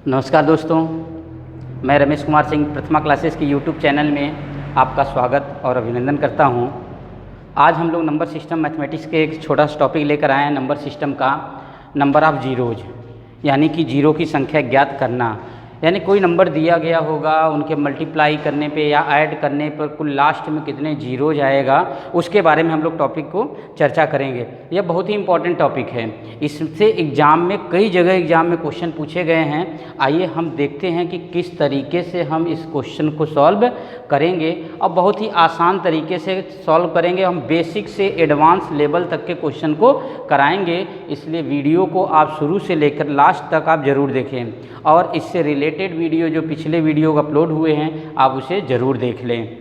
नमस्कार दोस्तों, मैं रमेश कुमार सिंह प्रथमा क्लासेस के यूट्यूब चैनल में आपका स्वागत और अभिनंदन करता हूं। आज हम लोग नंबर सिस्टम मैथमेटिक्स के एक छोटा सा टॉपिक लेकर आए हैं। नंबर सिस्टम का नंबर ऑफ़ जीरोज, यानी कि जीरो की संख्या ज्ञात करना। यानी कोई नंबर दिया गया होगा, उनके मल्टीप्लाई करने पे या ऐड करने पर कुल लास्ट में कितने जीरोज आएगा, उसके बारे में हम लोग टॉपिक को चर्चा करेंगे। यह बहुत ही इंपॉर्टेंट टॉपिक है। इससे एग्ज़ाम में कई जगह एग्ज़ाम में क्वेश्चन पूछे गए हैं। आइए हम देखते हैं कि किस तरीके से हम इस क्वेश्चन को सॉल्व करेंगे, और बहुत ही आसान तरीके से सॉल्व करेंगे। हम बेसिक से एडवांस लेवल तक के क्वेश्चन को कराएंगे, इसलिए वीडियो को आप शुरू से लेकर लास्ट तक आप ज़रूर देखें, और इससे रिलेटेड वीडियो जो पिछले वीडियो अपलोड हुए हैं आप उसे ज़रूर देख लें।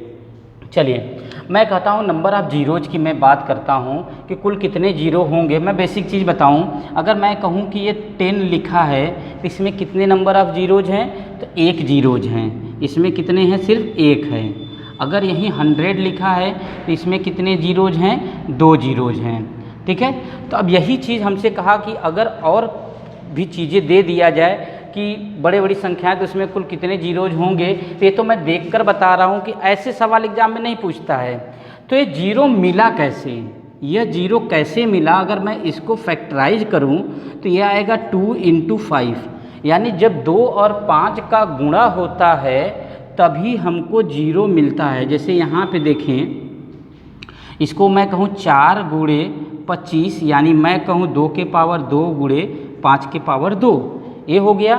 चलिए, मैं कहता हूँ नंबर ऑफ़ जीरोज की मैं बात करता हूँ कि कुल कितने जीरो होंगे। मैं बेसिक चीज़ बताऊँ, अगर मैं कहूँ कि ये 10 लिखा है तो इसमें कितने नंबर ऑफ़ जीरोज हैं, तो 1 जीरोज हैं। इसमें कितने हैं, सिर्फ 1 है। अगर यहीं 100 लिखा है तो इसमें कितने जीरोज हैं, 2 जीरोज हैं। ठीक है, तो अब यही चीज़ हमसे कहा कि अगर और भी चीज़ें दे दिया जाए कि बड़े बड़ी संख्याएं, तो उसमें कुल कितने जीरोज होंगे। तो ये तो मैं देखकर बता रहा हूँ कि ऐसे सवाल एग्जाम में नहीं पूछता है। तो ये जीरो मिला कैसे, यह जीरो कैसे मिला, अगर मैं इसको फैक्टराइज करूँ तो यह आएगा 2 × 5। यानी जब 2 और 5 का गुणा होता है तभी हमको जीरो मिलता है। जैसे यहाँ पे देखें, इसको मैं कहूँ 4 × 25, यानी मैं कहूँ 2 के पावर 2 × 5 के पावर 2, ये हो गया।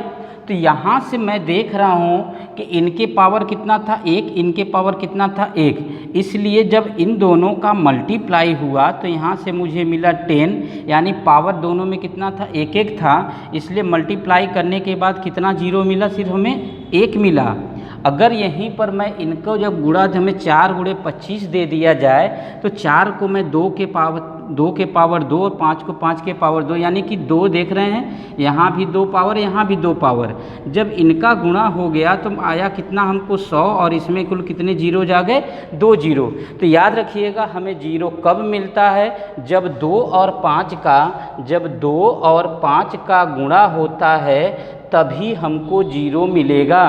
तो यहाँ से मैं देख रहा हूँ कि इनके पावर कितना था, 1, इनके पावर कितना था, 1। इसलिए जब इन दोनों का मल्टीप्लाई हुआ तो यहाँ से मुझे मिला 10, यानी पावर दोनों में कितना था, 1 था। इसलिए मल्टीप्लाई करने के बाद कितना जीरो मिला, सिर्फ हमें 1 मिला। अगर यहीं पर मैं इनको जब गुणा हमें 4 × 25 दे दिया जाए तो 4 को मैं 2 के पावर 2 और 5 को 5 के पावर 2, यानी कि 2 देख रहे हैं, यहाँ भी 2 पावर, यहाँ भी 2 पावर। जब इनका गुणा हो गया तो आया कितना हमको 100, और इसमें कुल कितने जीरो आ गए, 2 जीरो। तो याद रखिएगा, हमें जीरो कब मिलता है, जब 2 और 5 का गुणा होता है तभी हमको जीरो मिलेगा।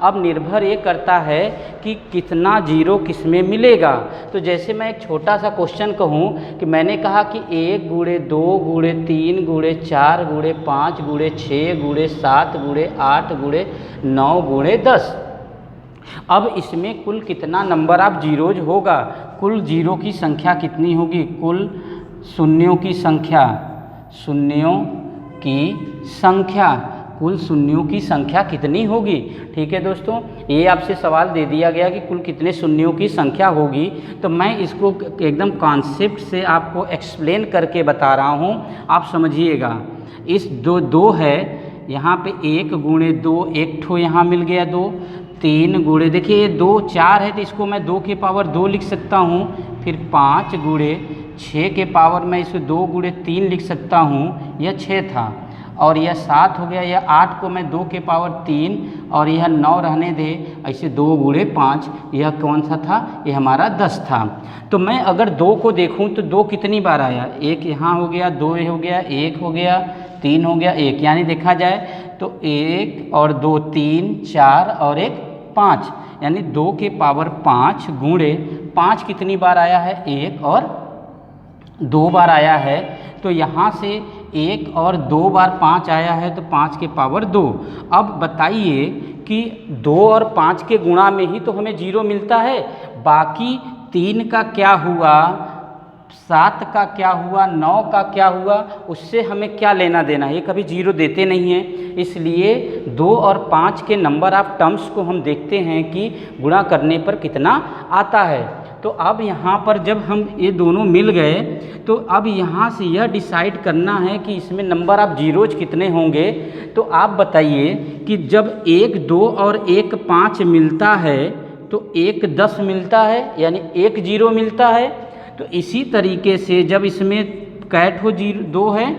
अब निर्भर ये करता है कि कितना जीरो किस में मिलेगा। तो जैसे मैं एक छोटा सा क्वेश्चन कहूँ कि मैंने कहा कि 1 × 2 × 3 × 4 × 5 × 6 × 7 × 8 × 9 × 10। अब इसमें कुल कितना नंबर ऑफ़ जीरोज होगा, कुल जीरो की संख्या कितनी होगी, कुल शून्यों की संख्या, कुल शून्यों की संख्या कितनी होगी। ठीक है दोस्तों, ये आपसे सवाल दे दिया गया कि कुल कितने शून्यों की संख्या होगी। तो मैं इसको एकदम कॉन्सेप्ट से आपको एक्सप्लेन करके बता रहा हूँ, आप समझिएगा। इस दो है यहाँ पे, 1 × 2, 1 ठो यहाँ मिल गया 2, 3 × देखिए ये 2 4 है तो इसको मैं 2 के पावर 2 लिख सकता हूँ। फिर 5 × 6 के पावर मैं इसे 2 × 3 लिख सकता हूँ, यह 6 था। और यह 7 हो गया, यह 8 को मैं 2 के पावर 3, और यह 9 रहने दे, ऐसे 2 × 5, यह कौन सा था, यह हमारा 10 था। तो मैं अगर 2 को देखूं तो 2 कितनी बार आया, 1 यहाँ हो गया, 2 हो गया, 1 हो गया, 3 हो गया, 1, यानी देखा जाए तो 1 और 2 3, 4 और 1 5, यानी 2 के पावर 5 × 5 कितनी बार आया है, 1 और 2 बार आया है। तो यहाँ से 1 और 2 बार 5 आया है, तो 5 के पावर 2। अब बताइए कि 2 और 5 के गुणा में ही तो हमें जीरो मिलता है, बाकी 3 का क्या हुआ, 7 का क्या हुआ, 9 का क्या हुआ, उससे हमें क्या लेना देना, ये कभी जीरो देते नहीं हैं। इसलिए 2 और 5 के नंबर ऑफ़ टर्म्स को हम देखते हैं कि गुणा करने पर कितना आता है। तो अब यहाँ पर जब हम ये दोनों मिल गए तो अब यहाँ से यह डिसाइड करना है कि इसमें नंबर ऑफ़ जीरोज कितने होंगे। तो आप बताइए कि जब 1 2 और 1 5 मिलता है तो 1 10 मिलता है, यानी 1 जीरो मिलता है। तो इसी तरीके से जब इसमें कै ठो 2 है,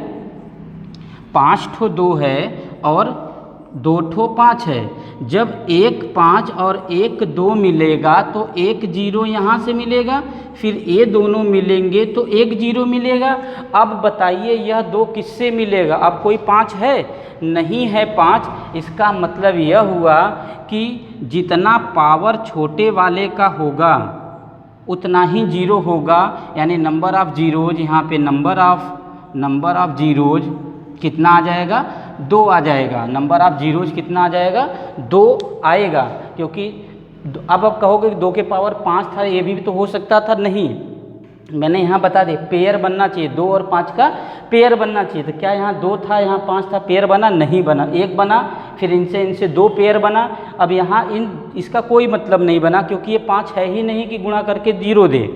5 ठो 2 है और दो ठो 5 है। जब एक 5 और एक 2 मिलेगा तो एक 0 यहाँ से मिलेगा, फिर ये दोनों मिलेंगे तो एक 0 मिलेगा। अब बताइए यह 2 किससे मिलेगा? अब कोई 5 है नहीं है 5। इसका मतलब यह हुआ कि जितना पावर छोटे वाले का होगा उतना ही 0 होगा, यानी नंबर ऑफ जीरोज, यहाँ पे नंबर ऑफ जीरोज कितना आ जाएगा? 2 आ जाएगा। नंबर ऑफ जीरोज कितना आ जाएगा? 2 आएगा। क्योंकि अब आप कहोगे कि 2 के पावर 5 था, ये भी तो हो सकता था। नहीं, मैंने यहाँ बता दी पेयर बनना चाहिए, 2 और 5 का पेयर बनना चाहिए। तो क्या यहाँ 2 था, यहाँ 5 था, पेयर बना? नहीं बना। एक बना, फिर इनसे 2 पेयर बना। अब यहाँ इसका कोई मतलब नहीं बना, क्योंकि ये 5 है ही नहीं कि गुणा करके 0 दे।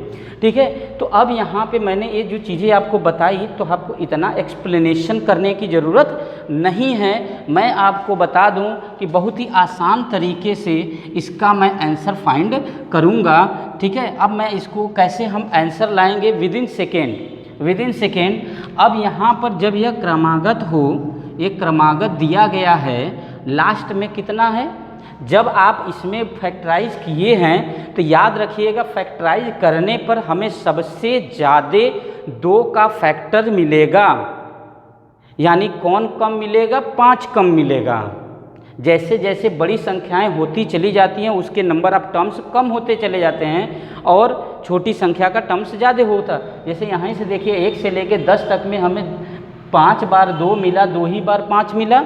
ठीक है, तो अब यहाँ पे मैंने ये जो चीज़ें आपको बताई, तो आपको इतना एक्सप्लेनेशन करने की ज़रूरत नहीं है। मैं आपको बता दूं कि बहुत ही आसान तरीके से इसका मैं आंसर फाइंड करूँगा। ठीक है, अब मैं इसको कैसे हम आंसर लाएंगे? With in second. अब यहाँ पर जब यह क्रमागत हो, ये क्रमागत दिया गया है, लास्ट में कितना है? जब आप इसमें फैक्टराइज किए हैं तो याद रखिएगा, फैक्टराइज करने पर हमें सबसे ज़्यादा 2 का फैक्टर मिलेगा। यानी कौन कम मिलेगा? 5 कम मिलेगा। जैसे जैसे बड़ी संख्याएं होती चली जाती हैं उसके नंबर ऑफ टर्म्स कम होते चले जाते हैं और छोटी संख्या का टर्म्स ज़्यादा होता। जैसे यहाँ से देखिए 1 से लेकर 10 तक में हमें 5 बार 2 मिला, 2 ही बार 5 मिला।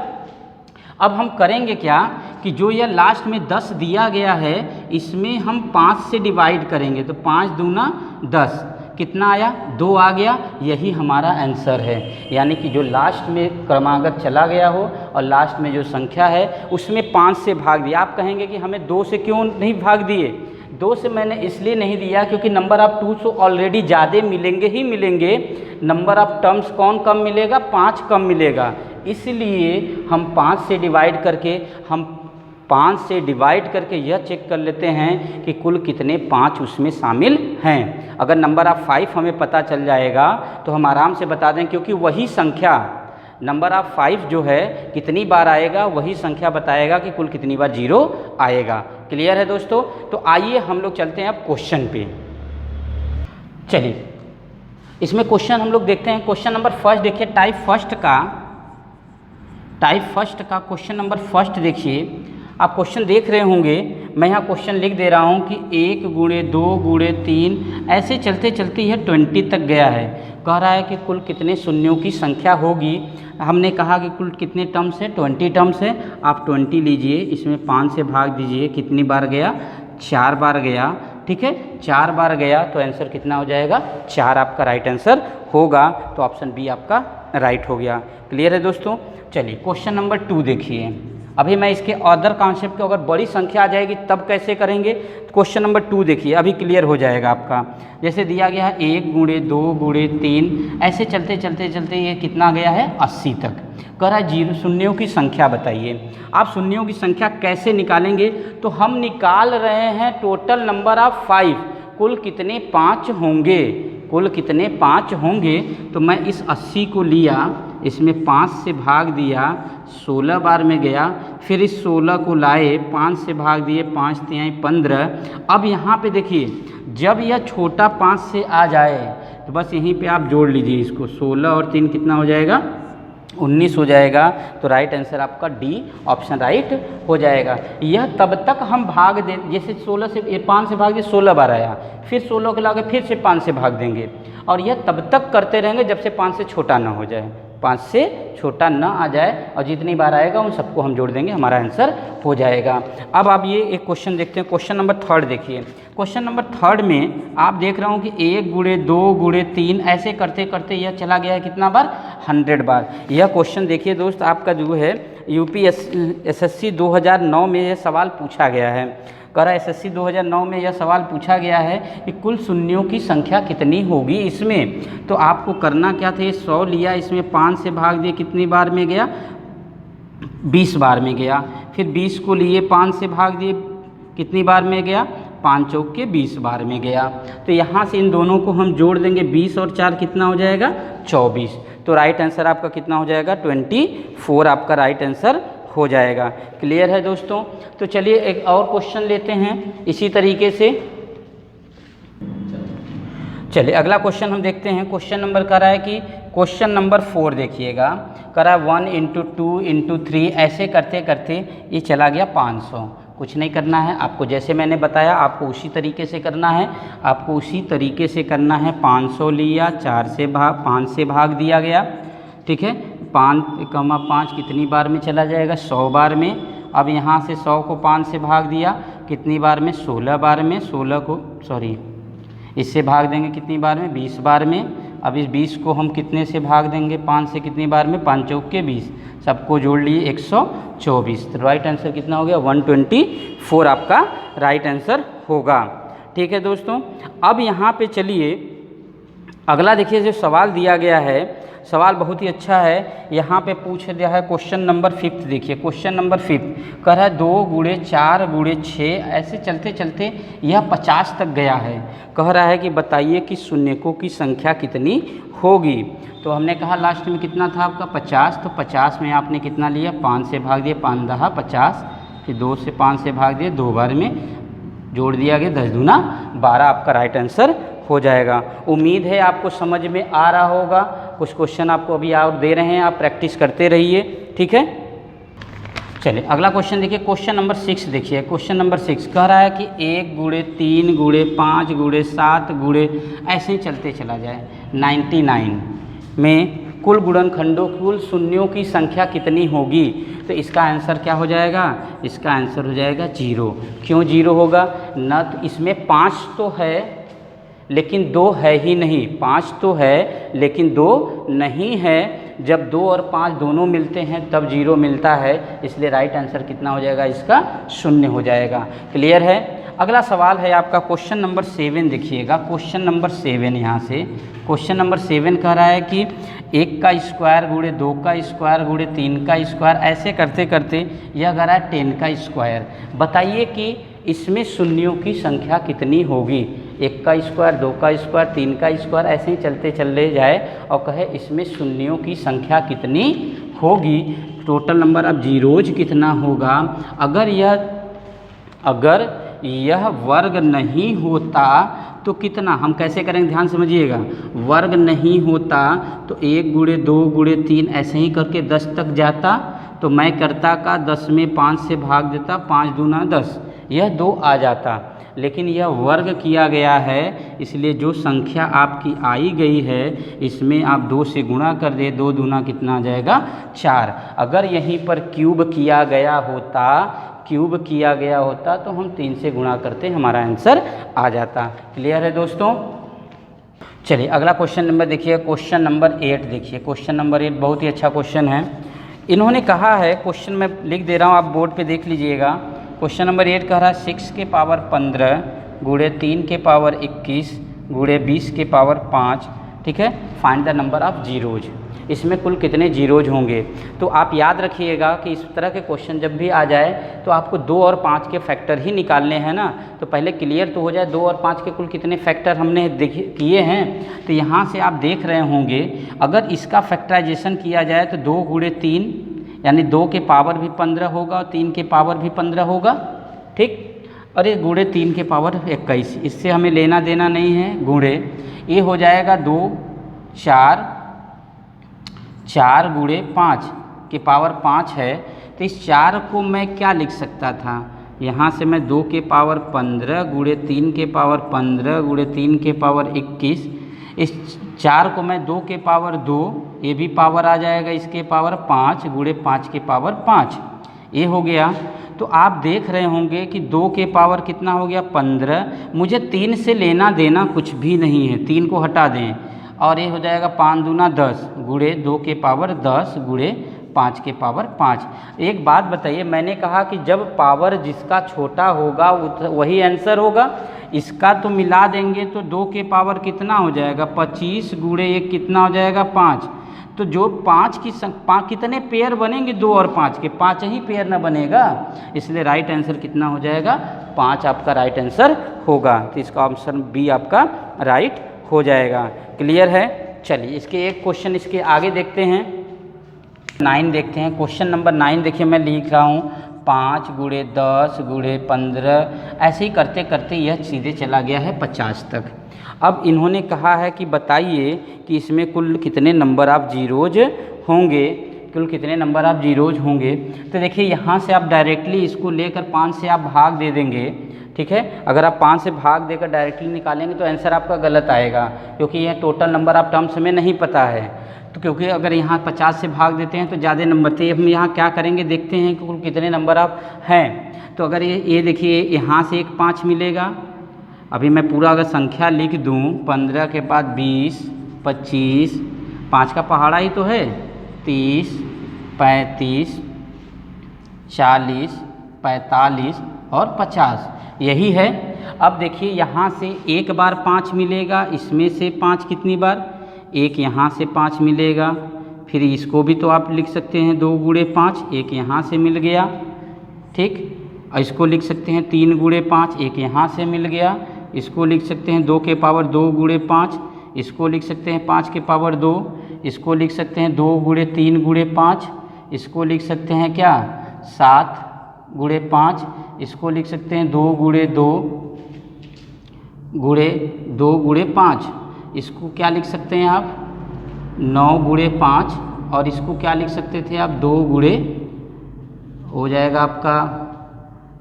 अब हम करेंगे क्या कि जो यह लास्ट में 10 दिया गया है, इसमें हम 5 से डिवाइड करेंगे। तो 5 दूना 10, कितना आया? 2 आ गया। यही हमारा आंसर है। यानी कि जो लास्ट में क्रमागत चला गया हो और लास्ट में जो संख्या है उसमें 5 से भाग दिया। आप कहेंगे कि हमें 2 से क्यों नहीं भाग दिए? 2 से मैंने इसलिए नहीं दिया क्योंकि नंबर ऑफ 2 तो ऑलरेडी ज़्यादा मिलेंगे ही मिलेंगे। नंबर ऑफ टर्म्स कौन कम मिलेगा? 5 कम मिलेगा। इसलिए हम 5 से डिवाइड करके यह चेक कर लेते हैं कि कुल कितने 5 उसमें शामिल हैं। अगर नंबर ऑफ 5 हमें पता चल जाएगा तो हम आराम से बता दें, क्योंकि वही संख्या नंबर ऑफ 5 जो है कितनी बार आएगा वही संख्या बताएगा कि कुल कितनी बार 0 आएगा। क्लियर है दोस्तों? तो आइए हम लोग चलते हैं अब क्वेश्चन पे। चलिए इसमें क्वेश्चन हम लोग देखते हैं। क्वेश्चन नंबर फर्स्ट देखिए, टाइप फर्स्ट का क्वेश्चन नंबर फर्स्ट देखिए। आप क्वेश्चन देख रहे होंगे, मैं यहाँ क्वेश्चन लिख दे रहा हूँ कि 1 गुणे 2 गुणे 3 ऐसे चलते चलते यह 20 तक गया है। कह रहा है कि कुल कितने शून्यों की संख्या होगी। हमने कहा कि कुल कितने टर्म्स है? 20 टर्म्स है। आप 20 लीजिए, इसमें 5 से भाग दीजिए। कितनी बार गया? 4 बार गया। ठीक है, 4 बार गया तो आंसर कितना हो जाएगा? 4 आपका राइट आंसर होगा। तो ऑप्शन बी आपका राइट हो गया। क्लियर है दोस्तों? चलिए क्वेश्चन नंबर 2 देखिए। अभी मैं इसके अदर कॉन्सेप्ट को, अगर बड़ी संख्या आ जाएगी तब कैसे करेंगे, तो क्वेश्चन नंबर 2 देखिए, अभी क्लियर हो जाएगा आपका। जैसे दिया गया है 1 गुणे 2 गुणे 3, ऐसे चलते चलते चलते ये कितना गया है? 80 तक। कह रहा है शून्यों की संख्या बताइए। आप शून्यों की संख्या कैसे निकालेंगे? तो हम निकाल रहे हैं टोटल नंबर ऑफ 5, कुल कितने 5 होंगे, कुल कितने 5 होंगे। तो मैं इस 80 को लिया, इसमें 5 से भाग दिया, 16 बार में गया। फिर इस 16 को लाए, 5 से भाग दिए, 5 तिहाई 15। अब यहाँ पे देखिए, जब यह छोटा 5 से आ जाए तो बस यहीं पे आप जोड़ लीजिए इसको। 16 और 3 कितना हो जाएगा? 19 हो जाएगा। तो राइट आंसर आपका डी ऑप्शन राइट हो जाएगा। यह तब तक हम भाग दे, जैसे 16 से 5 से भाग दिए, 16 बार आया, फिर 16 को लाके फिर से 5 से भाग देंगे। और यह तब तक करते रहेंगे जब से 5 से छोटा ना हो जाए, 5 से छोटा ना आ जाए। और जितनी बार आएगा उन सबको हम जोड़ देंगे, हमारा आंसर हो जाएगा। अब आप ये एक क्वेश्चन देखते हैं। क्वेश्चन नंबर 3 देखिए। क्वेश्चन नंबर 3 में आप देख रहा हूँ कि 1 गुणे 2 गुणे 3 ऐसे करते करते यह चला गया है कितना बार? 100 बार। यह क्वेश्चन देखिए दोस्त, आपका जो है यूपीएसएससी 2009 में यह सवाल पूछा गया है। कह रहा है एसएससी 2009 में यह सवाल पूछा गया है कि कुल शून्यों की संख्या कितनी होगी इसमें। तो आपको करना क्या था? ये 100 लिया, इसमें 5 से भाग दिए, कितनी बार में गया? 20 बार में गया। फिर 20 को लिए, 5 से भाग दिए, कितनी बार में गया? 5 चौक के 20 बार में गया। तो यहाँ से इन दोनों को हम जोड़ देंगे, 20 और 4 कितना हो जाएगा? 24। तो राइट आंसर आपका कितना हो जाएगा? 24 आपका राइट आंसर हो जाएगा। क्लियर है दोस्तों? तो चलिए एक और क्वेश्चन लेते हैं इसी तरीके से। चलिए अगला क्वेश्चन हम देखते हैं। क्वेश्चन नंबर कह रहा है कि क्वेश्चन नंबर 4 देखिएगा, कह रहा है 1 × 2 × 3 ऐसे करते करते ये चला गया 500। कुछ नहीं करना है आपको, जैसे मैंने बताया आपको उसी तरीके से करना है। आपको उसी तरीके से करना है। 500 लिया, 5 से भाग दिया गया, ठीक है। 5 कितनी बार में चला जाएगा? 100 बार में। अब यहाँ से 100 को 5 से भाग दिया कितनी बार में? 16 बार में। इससे भाग देंगे कितनी बार में? 20 बार में। अब इस 20 को हम कितने से भाग देंगे? 5 से कितनी बार में? 5 चौक के 20, सबको जोड़ लिए 124। तो राइट आंसर कितना हो गया? 124 आपका राइट आंसर होगा। ठीक है दोस्तों, अब यहाँ पे चलिए अगला देखिए जो सवाल दिया गया है, सवाल बहुत ही अच्छा है। यहाँ पे पूछ दिया है क्वेश्चन नंबर 5। देखिए क्वेश्चन नंबर 5 कह रहा है 2 × 4 × 6 ऐसे चलते चलते यह 50 तक गया है। कह रहा है कि बताइए कि शून्यकों की संख्या कितनी होगी। तो हमने कहा लास्ट में कितना था आपका? 50। तो 50 में आपने कितना लिया? 5 से भाग दिया, 5 × 10 50। फिर 2 से 5 से भाग दिए, 2 बार में जोड़ दिया गया, 10 दूना 12 आपका राइट आंसर हो जाएगा। उम्मीद है आपको समझ में आ रहा होगा। कुछ क्वेश्चन आपको अभी और दे रहे हैं, आप प्रैक्टिस करते रहिए, ठीक है। चलिए अगला क्वेश्चन देखिए, क्वेश्चन नंबर 6 देखिए। क्वेश्चन नंबर 6 कह रहा है कि 1 × 3 × 5 × 7 ऐसे ही चलते चला जाए 99 में कुल गुणनखंडों, कुल शून्यों की संख्या कितनी होगी। तो इसका आंसर क्या हो जाएगा? इसका आंसर हो जाएगा 0। क्यों 0 होगा? न तो इसमें 5 तो है लेकिन 2 है ही नहीं। 5 तो है लेकिन 2 नहीं है। जब 2 और 5 दोनों मिलते हैं तब 0 मिलता है, इसलिए राइट आंसर कितना हो जाएगा? इसका 0 हो जाएगा। क्लियर है? अगला सवाल है आपका क्वेश्चन नंबर 7 देखिएगा। क्वेश्चन नंबर 7 यहाँ से क्वेश्चन नंबर 7 कह रहा है कि 1 का स्क्वायर × 2 का स्क्वायर × 3 का स्क्वायर ऐसे करते करते यह कह रहा है 10 का स्क्वायर। बताइए कि इसमें शून्यों की संख्या कितनी होगी। 1 का स्क्वायर, 2 का स्क्वायर, 3 का स्क्वायर ऐसे ही चलते चले जाए और कहे इसमें शून्यों की संख्या कितनी होगी। टोटल नंबर अब जीरोज कितना होगा। अगर यह वर्ग नहीं होता तो कितना, हम कैसे करेंगे ध्यान समझिएगा। वर्ग नहीं होता तो 1 × 2 × 3 ऐसे ही करके 10 तक जाता। तो मैं करता का 10 में 5 से भाग देता, 5 दूना 10, यह 2 आ जाता। लेकिन यह वर्ग किया गया है, इसलिए जो संख्या आपकी आई गई है इसमें आप 2 से गुणा कर दे, 2 दूना कितना आ जाएगा? 4। अगर यहीं पर क्यूब किया गया होता तो हम 3 से गुणा करते, हमारा आंसर आ जाता। क्लियर है दोस्तों? चलिए अगला क्वेश्चन नंबर देखिए, क्वेश्चन नंबर 8 देखिए। क्वेश्चन नंबर 8 बहुत ही अच्छा क्वेश्चन है। इन्होंने कहा है, क्वेश्चन में लिख दे रहा हूँ, आप बोर्ड पे देख लीजिएगा। क्वेश्चन नंबर 8 कह रहा है 6 के पावर 15 × 3 के पावर 21 × 20 के पावर 5, ठीक है। Find the number of zeros. इसमें कुल कितने जीरोज होंगे। तो आप याद रखिएगा कि इस तरह के क्वेश्चन जब भी आ जाए तो आपको 2 और 5 के फैक्टर ही निकालने हैं ना। तो पहले क्लियर तो हो जाए 2 और 5 के कुल कितने फैक्टर हमने किए हैं। तो यहाँ से आप देख रहे होंगे, अगर इसका फैक्टराइजेशन किया जाए तो 2 × 3 यानी 2 के पावर भी 15 होगा और 3 के पावर भी 15 होगा, ठीक। और ये गुणे 3 के पावर 21, इससे हमें लेना देना नहीं है। गुणे ये हो जाएगा 2 4 × 5 के पावर 5 है। तो इस 4 को मैं क्या लिख सकता था, यहाँ से मैं 2 के पावर 15 × 3 के पावर 15 × 3 के पावर 21, इस 4 को मैं 2 के पावर 2, ये भी पावर आ जाएगा, इसके पावर 5 × 5 के पावर 5, ये हो गया। तो आप देख रहे होंगे कि 2 के पावर कितना हो गया 15। मुझे 3 से लेना देना कुछ भी नहीं है, 3 को हटा दें और ये हो जाएगा 5 दूना 10 × 2 के पावर 10 × 5 के पावर 5। एक बात बताइए, मैंने कहा कि जब पावर जिसका छोटा होगा वही आंसर होगा। इसका तो मिला देंगे तो 2 के पावर कितना हो जाएगा 25 × 1 कितना हो जाएगा 5। तो जो 5 की कितने पेयर बनेंगे 2 और 5 के, 5 ही पेयर ना बनेगा, इसलिए राइट आंसर कितना हो जाएगा 5 आपका राइट आंसर होगा। तो इसका ऑप्शन बी आपका राइट हो जाएगा। क्लियर है? चलिए इसके एक क्वेश्चन इसके आगे देखते हैं। 9 देखते हैं। क्वेश्चन नंबर 9 देखिए, मैं लिख रहा हूँ 5 गुणे 10 गुणे 15, ऐसे ही करते करते यह सीधे चला गया है 50 तक। अब इन्होंने कहा है कि बताइए कि इसमें कुल कितने नंबर ऑफ जीरोज होंगे, कुल कितने नंबर ऑफ जीरोज होंगे। तो देखिए यहाँ से आप डायरेक्टली इसको लेकर 5 से आप भाग दे देंगे, ठीक है। अगर आप 5 से भाग देकर डायरेक्टली निकालेंगे तो आंसर आपका गलत आएगा, क्योंकि यह टोटल नंबर ऑफ टर्म्स हमें नहीं पता है। तो क्योंकि अगर यहाँ 50 से भाग देते हैं तो ज़्यादा नंबर थे। हम यहाँ क्या करेंगे, देखते हैं कि कुल कितने नंबर ऑफ हैं। तो अगर ये देखिए यहाँ से एक 5 मिलेगा। अभी मैं पूरा अगर संख्या लिख दूँ, 15 के बाद 20, 25, 5 का पहाड़ा ही तो है, 30, 35, 40, 45 और 50, यही है। अब देखिए यहाँ से एक बार 5 मिलेगा, इसमें से 5 कितनी बार, एक यहाँ से 5 मिलेगा। फिर इसको भी तो आप लिख सकते हैं 2 गुणे 5, एक यहाँ से मिल गया, ठीक। इसको लिख सकते हैं 3 गुणे 5, एक यहाँ से मिल गया। इसको लिख सकते हैं 2 के पावर 2 गुणे 5, इसको लिख सकते हैं 5 के पावर 2, इसको लिख सकते हैं 2 गुणे 3 गुणे 5, इसको लिख सकते हैं क्या 7 गुणे 5, इसको लिख सकते हैं 2 गुणे 2 गुणे 2 गुणे 5, इसको क्या लिख सकते हैं आप 9 गुणे 5, और इसको क्या लिख सकते थे आप 2 गुणे, हो जाएगा आपका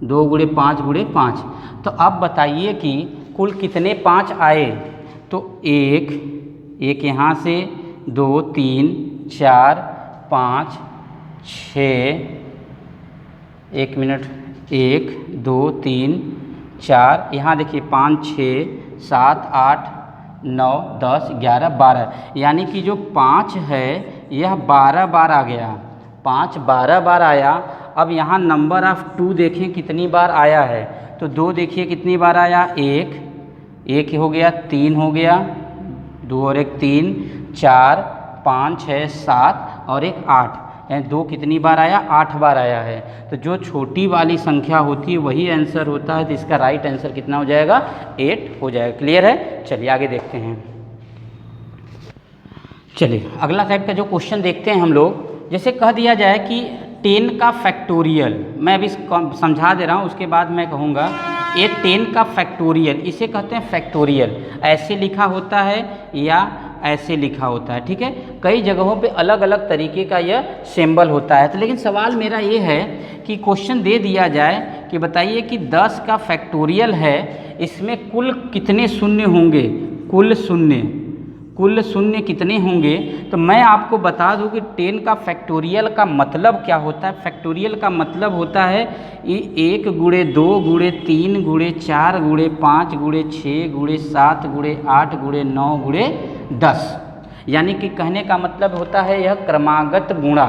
2 गुणे 5 गुणे 5। तो अब बताइए कि कुल कितने 5 आए। तो एक यहाँ से 2 3 4 5 6, 1 मिनट, 1 2 3 4, यहाँ देखिए 5 6 7 8 9 10 11 12, यानी कि जो 5 है यह 12 बार आ गया, 5 12 बार आया। अब यहाँ नंबर ऑफ 2 देखें कितनी बार आया है। तो 2 देखिए कितनी बार आया, 1 हो गया, 3 हो गया, 2 और 1 3, 4 5 6 7 और 1 8, यानी 2 कितनी बार आया, 8 बार आया है। तो जो छोटी वाली संख्या होती है वही आंसर होता है। तो इसका राइट आंसर कितना हो जाएगा, 8 हो जाएगा। क्लियर है। चलिए आगे देखते हैं। चलिए अगला टाइप का जो क्वेश्चन देखते हैं हम लोग। जैसे कह दिया जाए कि 10 का फैक्टोरियल, मैं अभी समझा दे रहा हूँ, उसके बाद मैं कहूँगा ये 10 का फैक्टोरियल, इसे कहते हैं फैक्टोरियल। ऐसे लिखा होता है या ऐसे लिखा होता है, ठीक है। कई जगहों पे अलग अलग तरीके का यह सिंबल होता है। तो लेकिन सवाल मेरा ये है कि क्वेश्चन दे दिया जाए कि बताइए कि 10 का फैक्टोरियल है, इसमें कुल कितने शून्य होंगे, कुल शून्य कितने होंगे। तो मैं आपको बता दूं कि 10 का फैक्टोरियल का मतलब क्या होता है। फैक्टोरियल का मतलब होता है 1 गुणे 2 गुणे 3 गुणे 4 गुणे 5 गुणे 6 गुणे 7 गुणे 8 गुणे 9 गुणे 10, यानी कि कहने का मतलब होता है यह क्रमागत गुणा।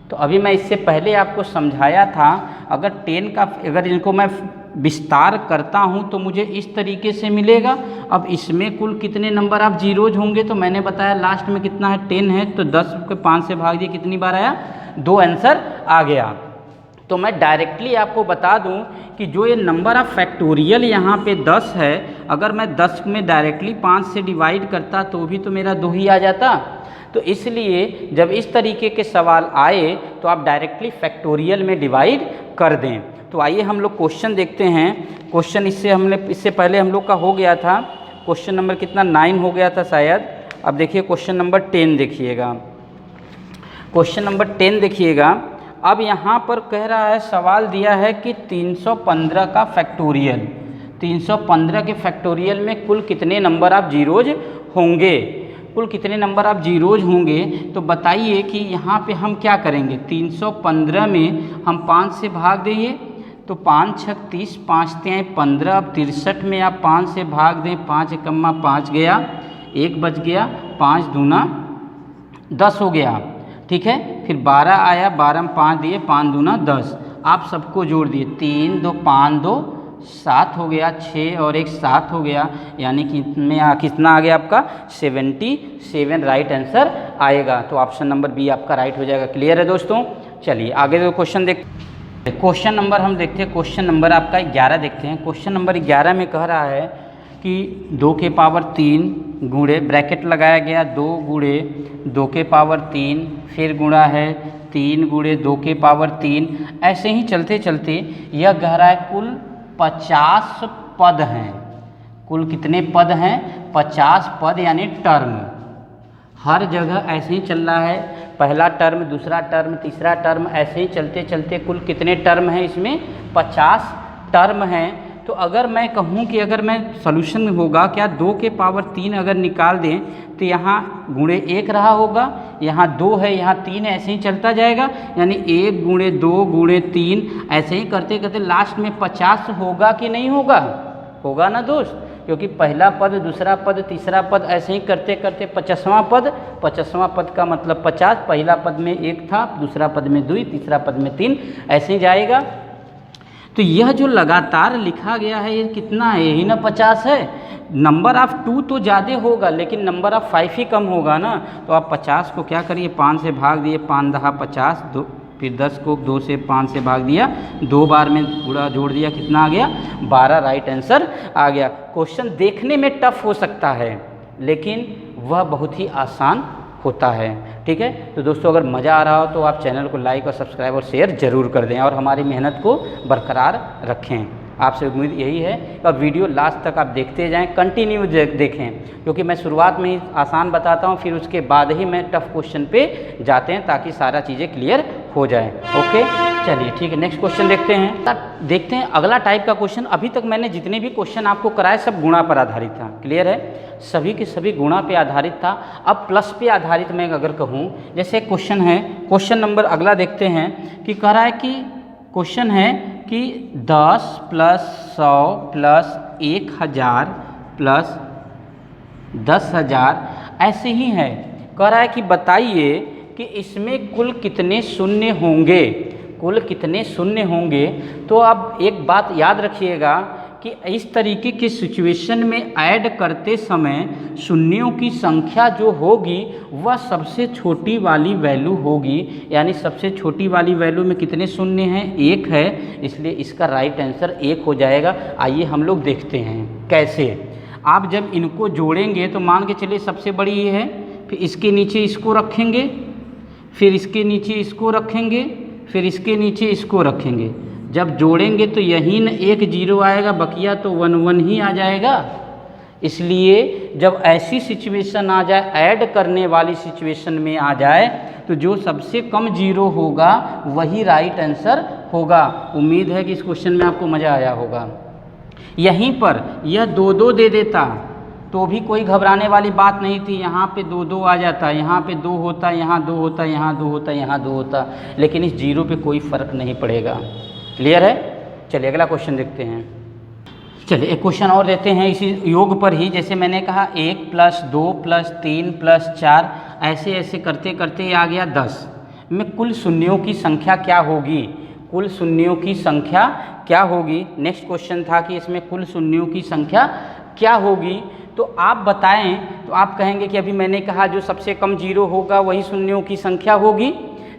तो अभी मैं इससे पहले आपको समझाया था, अगर 10 का, अगर इनको मैं विस्तार करता हूं तो मुझे इस तरीके से मिलेगा। अब इसमें कुल कितने नंबर ऑफ जीरोज होंगे, तो मैंने बताया लास्ट में कितना है, 10 है। तो 10 को 5 से भाग दिए, कितनी बार आया, 2 आंसर आ गया। तो मैं डायरेक्टली आपको बता दूं कि जो ये नंबर ऑफ फैक्टोरियल यहाँ पे 10 है, अगर मैं 10 में डायरेक्टली 5 से डिवाइड करता तो भी तो मेरा 2 ही आ जाता। तो इसलिए जब इस तरीके के सवाल आए तो आप डायरेक्टली फैक्टोरियल में डिवाइड कर दें। तो आइए हम लोग क्वेश्चन देखते हैं। क्वेश्चन इससे पहले हम लोग का हो गया था, क्वेश्चन नंबर कितना 9 हो गया था शायद। अब देखिए क्वेश्चन नंबर 10 देखिएगा, क्वेश्चन नंबर 10 देखिएगा। अब यहाँ पर कह रहा है, सवाल दिया है कि 315 का फैक्टोरियल, 315 के फैक्टोरियल में कुल कितने नंबर ऑफ जीरोज होंगे, कुल कितने नंबर ऑफ जीरोज होंगे। तो बताइए कि यहाँ पे हम क्या करेंगे। 315 में हम 5 से भाग देंगे तो 5 6 30, 5 3 15। अब 63 में आप 5 से भाग दें, 5 एकम्मा 5 गया, 1 बच गया, 5 दूना 10 हो गया, ठीक है। फिर 12 आया, 12 में 5 दिए, 5 दूना 10। आप सबको जोड़ दिए, 3 2 5 2 7 हो गया, 6 और 1 7 हो गया, यानी कि कितना आ गया आपका 77 राइट आंसर आएगा। तो ऑप्शन नंबर बी आपका राइट हो जाएगा। क्लियर है दोस्तों। चलिए आगे जो क्वेश्चन देखते हैं, क्वेश्चन नंबर हम देखते हैं, क्वेश्चन नंबर आपका 11 देखते हैं। क्वेश्चन नंबर 11 में कह रहा है कि 2 के पावर 3 गुणे ब्रैकेट लगाया गया 2 गुणे 2 के पावर 3, फिर गुणा है 3 गुणे 2 के पावर 3। ऐसे ही चलते चलते यह कह रहा है कुल 50 पद हैं। कुल कितने पद हैं? 50 पद यानी टर्म। हर जगह ऐसे ही चल रहा है, पहला टर्म, दूसरा टर्म, तीसरा टर्म, ऐसे ही चलते चलते कुल कितने टर्म हैं? इसमें 50 टर्म हैं। तो अगर मैं कहूँ कि अगर मैं सॉल्यूशन होगा क्या 2 के पावर 3 अगर निकाल दें तो यहाँ गुणे 1 रहा होगा, यहाँ 2 है, यहाँ 3 है, ऐसे ही चलता जाएगा। यानी 1 गुणे 2 गुणे 3 ऐसे ही करते करते लास्ट में 50 होगा कि नहीं होगा? होगा ना दोस्त, क्योंकि पहला पद, दूसरा पद, तीसरा पद ऐसे ही करते करते 50वां पद, 50वां पद का मतलब 50, पहला पद में 1 था, दूसरा पद में 2, तीसरा पद में 3, ऐसे ही जाएगा। तो यह जो लगातार लिखा गया है ये कितना है? यही ना 50 है। नंबर ऑफ़ 2 तो ज़्यादा होगा लेकिन नंबर ऑफ़ 5 ही कम होगा ना। तो आप 50 को क्या करिए 5 से भाग दिए, 5 दहा 50, फिर 10 को 2 से 5 से भाग दिया, 2 बार में पूरा जोड़ दिया, कितना आ गया? 12 राइट आंसर आ गया। क्वेश्चन देखने में टफ हो सकता है लेकिन वह बहुत ही आसान होता है। ठीक है, तो दोस्तों अगर मज़ा आ रहा हो तो आप चैनल को लाइक और सब्सक्राइब और शेयर ज़रूर कर दें और हमारी मेहनत को बरकरार रखें। आपसे उम्मीद यही है कि वीडियो लास्ट तक आप देखते जाएं, कंटिन्यू देखें, क्योंकि मैं शुरुआत में ही आसान बताता हूं, फिर उसके बाद ही मैं टफ क्वेश्चन पे जाते हैं ताकि सारा चीज़ें क्लियर हो जाएं। ओके, चलिए ठीक है, नेक्स्ट क्वेश्चन देखते हैं अगला टाइप का क्वेश्चन। अभी तक मैंने जितने भी क्वेश्चन आपको कराए सब गुणा पर आधारित था, क्लियर है, सभी के सभी गुणा पे आधारित था। अब प्लस पे आधारित मैं अगर कहूँ, जैसे क्वेश्चन है, क्वेश्चन नंबर अगला देखते हैं कि कह रहा है कि क्वेश्चन है कि 10 प्लस 100 प्लस 1000 प्लस 10,000 ऐसे ही है। कह रहा है कि बताइए कि इसमें कुल कितने शून्य होंगे, कुल कितने शून्य होंगे। तो अब एक बात याद रखिएगा कि इस तरीके के सिचुएशन में ऐड करते समय शून्यों की संख्या जो होगी वह सबसे छोटी वाली वैल्यू होगी। यानी सबसे छोटी वाली वैल्यू में कितने शून्य हैं? 1 है, इसलिए इसका राइट आंसर 1 हो जाएगा। आइए हम लोग देखते हैं कैसे। आप जब इनको जोड़ेंगे तो मान के चलिए सबसे बड़ी ये है, फिर इसके नीचे इसको रखेंगे, फिर इसके नीचे इसको रखेंगे, फिर इसके नीचे इसको रखेंगे। जब जोड़ेंगे तो यही न 1 0 आएगा, बकिया तो 1 1 ही आ जाएगा। इसलिए जब ऐसी सिचुएशन आ जाए, ऐड करने वाली सिचुएशन में आ जाए, तो जो सबसे कम 0 होगा वही राइट आंसर होगा। उम्मीद है कि इस क्वेश्चन में आपको मज़ा आया होगा। यहीं पर यह 2 2 दे देता तो भी कोई घबराने वाली बात नहीं थी। यहाँ पे 2 2 आ जाता, यहाँ पे 2 होता, यहाँ 2 होता, यहाँ 2 होता, यहाँ 2 होता, लेकिन इस 0 पे कोई फ़र्क नहीं पड़ेगा। क्लियर है? चलिए अगला क्वेश्चन देखते हैं। चलिए एक क्वेश्चन और देते हैं इसी योग पर ही। जैसे मैंने कहा 1 प्लस 2 प्लस 3 प्लस 4 ऐसे ऐसे करते करते आ गया 10 में कुल शून्यों की संख्या क्या होगी? कुल शून्यों की संख्या क्या होगी? नेक्स्ट क्वेश्चन था कि इसमें कुल शून्यों की संख्या क्या होगी। तो आप बताएं, तो आप कहेंगे कि अभी मैंने कहा जो सबसे कम 0 होगा वही शून्यों की संख्या होगी।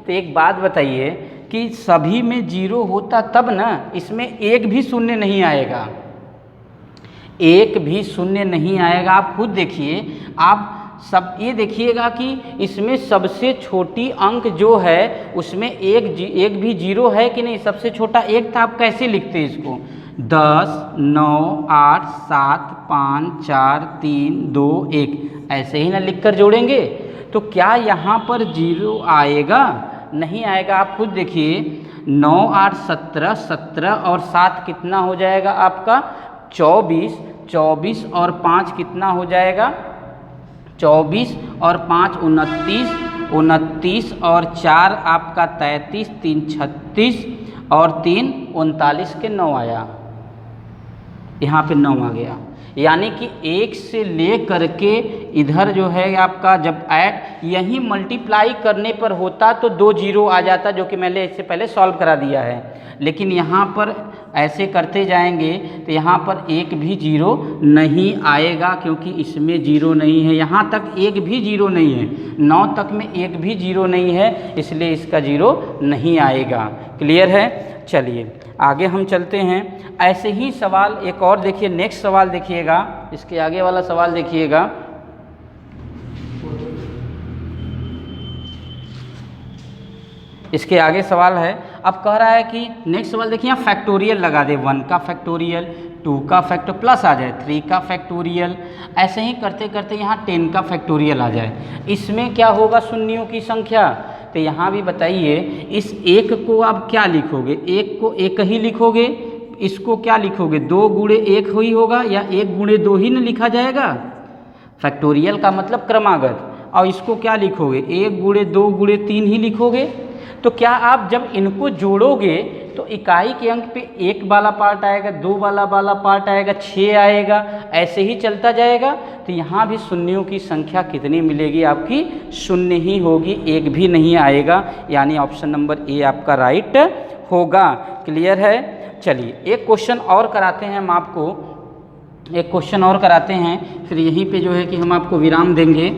तो एक बात बताइए कि सभी में 0 होता तब ना, इसमें एक भी शून्य नहीं आएगा, एक भी शून्य नहीं आएगा। आप खुद देखिए, आप सब ये देखिएगा कि इसमें सबसे छोटी अंक जो है उसमें एक भी 0 है कि नहीं? सबसे छोटा 1 था। आप कैसे लिखते हैं इसको? 10 9 8 7 5 4 3 2 1 ऐसे ही ना लिखकर जोड़ेंगे। तो क्या यहाँ पर 0 आएगा? नहीं आएगा। आप खुद देखिए, 9 8 17 17 और 7 कितना हो जाएगा आपका? 24 24 और 5 कितना हो जाएगा? 24 और 5 29 29 और 4 आपका 33 3 36 और 3 39 के 9 आया। यहाँ पे 9 आ गया। यानी कि 1 से ले करके इधर जो है आपका जब ऐड यहीं मल्टीप्लाई करने पर होता तो 2 जीरो आ जाता, जो कि मैंने इससे पहले सॉल्व करा दिया है। लेकिन यहाँ पर ऐसे करते जाएंगे तो यहाँ पर एक भी जीरो नहीं आएगा, क्योंकि इसमें जीरो नहीं है। यहाँ तक एक भी जीरो नहीं है, 9 तक में एक भी जीरो नहीं है, इसलिए इसका जीरो नहीं आएगा। क्लियर है? चलिए आगे हम चलते हैं। ऐसे ही सवाल एक और देखिए, नेक्स्ट सवाल देखिएगा, इसके आगे वाला सवाल देखिएगा। इसके आगे सवाल है, अब कह रहा है कि नेक्स्ट सवाल देखिए, यहाँ फैक्टोरियल लगा दे, 1 का फैक्टोरियल, 2 का फैक्टर प्लस आ जाए 3 का फैक्टोरियल, ऐसे ही करते करते यहाँ 10 का फैक्टोरियल आ जाए। इसमें क्या होगा शून्यों की संख्या? तो यहाँ भी बताइए, इस एक को आप क्या लिखोगे? एक को एक ही लिखोगे, इसको क्या लिखोगे? 2 गुणे 1 ही होगा, या 1 गुणे 2 ही न लिखा जाएगा? फैक्टोरियल का मतलब क्रमागत। और इसको क्या लिखोगे? 1 गुणे 2 गुणे 3 ही लिखोगे। तो क्या आप जब इनको जोड़ोगे तो इकाई के अंक पे 1 वाला पार्ट आएगा, 2 वाला पार्ट आएगा, 6 आएगा, ऐसे ही चलता जाएगा। तो यहाँ भी शून्यों की संख्या कितनी मिलेगी आपकी? शून्य ही होगी, एक भी नहीं आएगा, यानी ऑप्शन नंबर ए आपका राइट होगा। क्लियर है? चलिए एक क्वेश्चन और कराते हैं हम आपको, एक क्वेश्चन और कराते हैं, फिर यहीं पे जो है कि हम आपको विराम देंगे।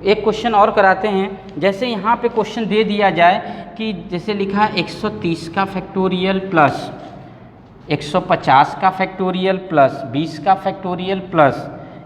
एक क्वेश्चन और कराते हैं, जैसे यहाँ पे क्वेश्चन दे दिया जाए कि जैसे लिखा है 130 का फैक्टोरियल प्लस 150 का फैक्टोरियल प्लस 20 का फैक्टोरियल प्लस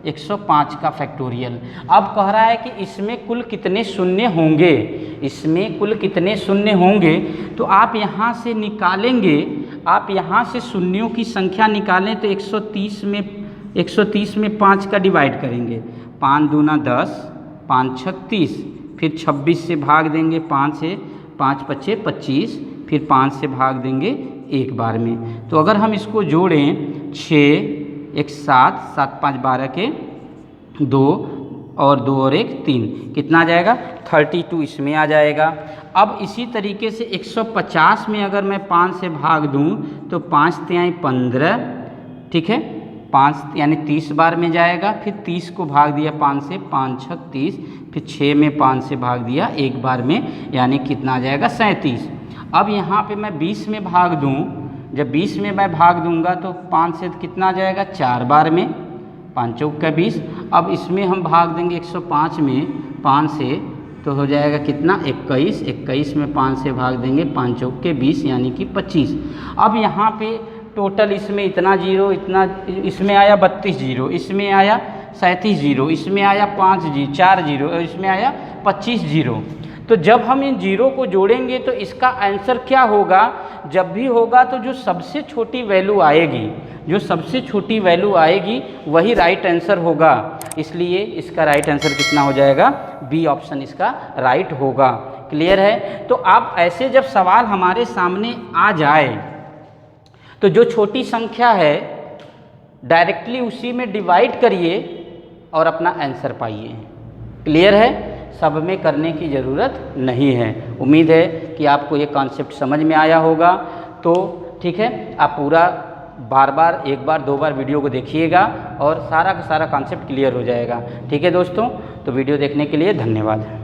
105 का फैक्टोरियल। अब कह रहा है कि इसमें कुल कितने शून्य होंगे, इसमें कुल कितने शून्य होंगे। तो आप यहाँ से निकालेंगे, आप यहाँ से शून्यों की संख्या निकालें तो 130 में 5 का डिवाइड करेंगे, 5 दूना 10, 5 36, फिर 26 से भाग देंगे, 5 से 5 पच्चे 25, फिर 5 से भाग देंगे एक बार में। तो अगर हम इसको जोड़ें 6 1 7 7 5 12 के 2 और 2 और 1 3, कितना आ जाएगा? 32 इसमें आ जाएगा। अब इसी तरीके से 150 में अगर मैं 5 से भाग दूं तो 5 तिहाई 15, ठीक है, 5 यानी 30 बार में जाएगा। फिर 30 को भाग दिया 5 से, 5 6 30, फिर 6 में 5 से भाग दिया एक बार में, यानी कितना आ जाएगा? 37। अब यहाँ पे मैं 20 में भाग दूँ, जब 20 में मैं भाग दूंगा तो 5 से कितना आ जाएगा? 4 बार में, 5 चौक का 20। अब इसमें हम भाग देंगे 105 में 5 से, तो हो जाएगा कितना? 21। 21 में 5 से भाग देंगे, 5 चौक के 20, यानी कि 25। अब यहाँ पे टोटल इसमें इतना जीरो, इतना इसमें आया 32 जीरो, इसमें आया 37 जीरो, इसमें आया 4 जीरो, और इसमें आया 25 जीरो। तो जब हम इन जीरो को जोड़ेंगे तो इसका आंसर क्या होगा? जब भी होगा तो जो सबसे छोटी वैल्यू आएगी, जो सबसे छोटी वैल्यू आएगी वही राइट आंसर होगा। इसलिए इसका राइट आंसर कितना हो जाएगा? बी ऑप्शन इसका राइट होगा। क्लियर है? तो आप ऐसे जब सवाल हमारे सामने आ जाए तो जो छोटी संख्या है डायरेक्टली उसी में डिवाइड करिए और अपना आंसर पाइए। क्लियर है? सब में करने की ज़रूरत नहीं है। उम्मीद है कि आपको ये कॉन्सेप्ट समझ में आया होगा। तो ठीक है, आप पूरा बार बार 1 बार 2 बार वीडियो को देखिएगा और सारा का सारा कॉन्सेप्ट क्लियर हो जाएगा। ठीक है दोस्तों, तो वीडियो देखने के लिए धन्यवाद।